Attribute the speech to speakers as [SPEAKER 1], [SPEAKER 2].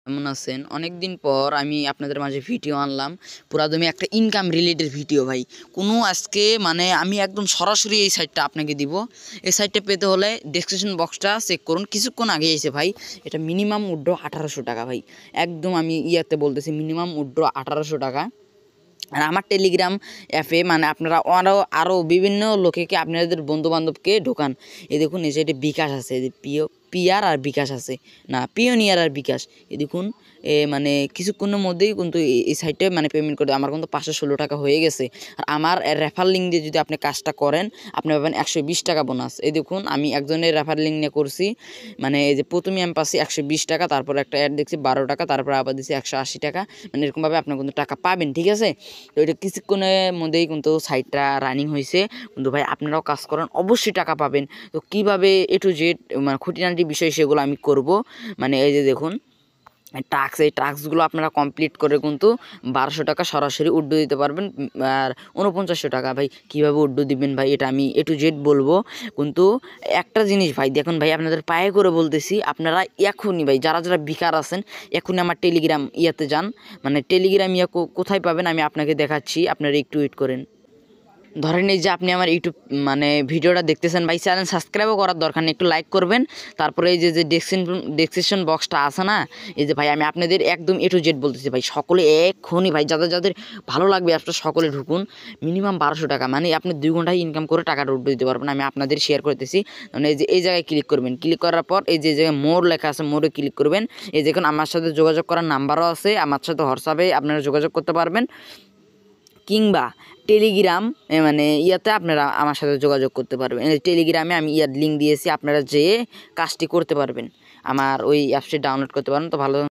[SPEAKER 1] কেমন আছেন? অনেকদিন পর আমি আপনাদের মাঝে ভিডিও আনলাম। পুরাদমে একটা ইনকাম রিলেটেড ভিডিও ভাই। কোনো আজকে মানে আমি একদম সরাসরি এই সাইটটা আপনাকে দিব। এই সাইটটা পেতে হলে ডেসক্রিপশন বক্সটা চেক করুন। কিছুক্ষণ আগে এসে ভাই এটা মিনিমাম উইথড্র 1800 টাকা ভাই। একদম আমি ইয়াতে বলতেছি মিনিমাম উইথড্র 1800 টাকা। আর আমার টেলিগ্রাম অ্যাপে মানে আপনারা আরও বিভিন্ন লোকেকে আপনাদের বন্ধুবান্ধবকে ঢোকান। এই দেখুন এই সাইডে বিকাশ আছে, যে পিয়ার আর বিকাশ আছে, না পিওনিয়ার আর বিকাশ। এই দেখুন মানে কিছুক্ষণের মধ্যেই কিন্তু এই সাইটে মানে পেমেন্ট করে আমার কিন্তু 516 টাকা হয়ে গেছে। আর আমার রেফার লিঙ্ক দিয়ে যদি আপনি কাজটা করেন আপনি পাবেন 120 টাকা বোনাস। এই দেখুন আমি একজনের রেফার লিঙ্ক নিয়ে করছি, মানে এই যে প্রথমে আমি পাচ্ছি 120 টাকা, তারপর একটা অ্যাড দেখছি 12 টাকা, তারপর আবার দিচ্ছি 180 টাকা। মানে এরকমভাবে আপনার কিন্তু টাকা পাবেন, ঠিক আছে? তো এটা কিছুক্ষণের মধ্যেই কিন্তু সাইটটা রানিং হয়েছে। কিন্তু ভাই আপনারাও কাজ করেন, অবশ্যই টাকা পাবেন। তো কীভাবে এ টু জেড মানে খুঁটিনাটি বিষয় সেগুলো আমি করব। মানে এই যে দেখুন এই টাস্কগুলো আপনারা কমপ্লিট করে কিন্তু 1200 টাকা সরাসরি উড্ডু দিতে পারবেন। আর 4900 টাকা ভাই কীভাবে উড্ডু দিবেন ভাই এটা আমি এ টু জেড বলবো। কিন্তু একটা জিনিস ভাই দেখুন ভাই, আপনাদের পায়ে করে বলতেছি, আপনারা এখনই ভাই যারা যারা বেকার আছেন এখনই আমার টেলিগ্রাম ইয়াতে যান। মানে টেলিগ্রাম কোথায় পাবেন আমি আপনাকে দেখাচ্ছি, আপনারা একটু ওয়েট করেন। ধরেন এই যে আপনি আমার ইউটিউব মানে ভিডিওটা দেখতেছেন ভাই, চ্যানেল সাবস্ক্রাইবও করার দরকার নেই, একটু লাইক করবেন। তারপরে এই যে ডেসক্রিপশন বক্সটা আছে না, এই যে ভাই আমি আপনাদের একদম এ টু জেড বলতেছি ভাই, সকলে এক্ষুনি ভাই যাদের যাদের ভালো লাগবে আপনারা সকলে ঢুকুন। মিনিমাম 1200 টাকা, মানে আপনি 2 ঘন্টায় ইনকাম করে টাকাটা উঠে দিতে পারবেন। আমি আপনাদের শেয়ার করতেছি। মানে এই যে এই জায়গায় ক্লিক করবেন, ক্লিক করার পর এই যে জায়গায় মোর লেখা আছে মোরে ক্লিক করবেন। এই দেখুন আমার সাথে যোগাযোগ করার নাম্বারও আছে, আমার সাথে হোয়াটসঅ্যাপে আপনারা যোগাযোগ করতে পারবেন, কিংবা টেলিগ্রাম মানে ইয়াতে আপনারা আমার সাথে যোগাযোগ করতে পারবেন। টেলিগ্রামে আমি ইয়ার লিঙ্ক দিয়েছি, আপনারা যেয়ে কাজটি করতে পারবেন, আমার ওই অ্যাপসটি ডাউনলোড করতে পারেন। তো ভালো।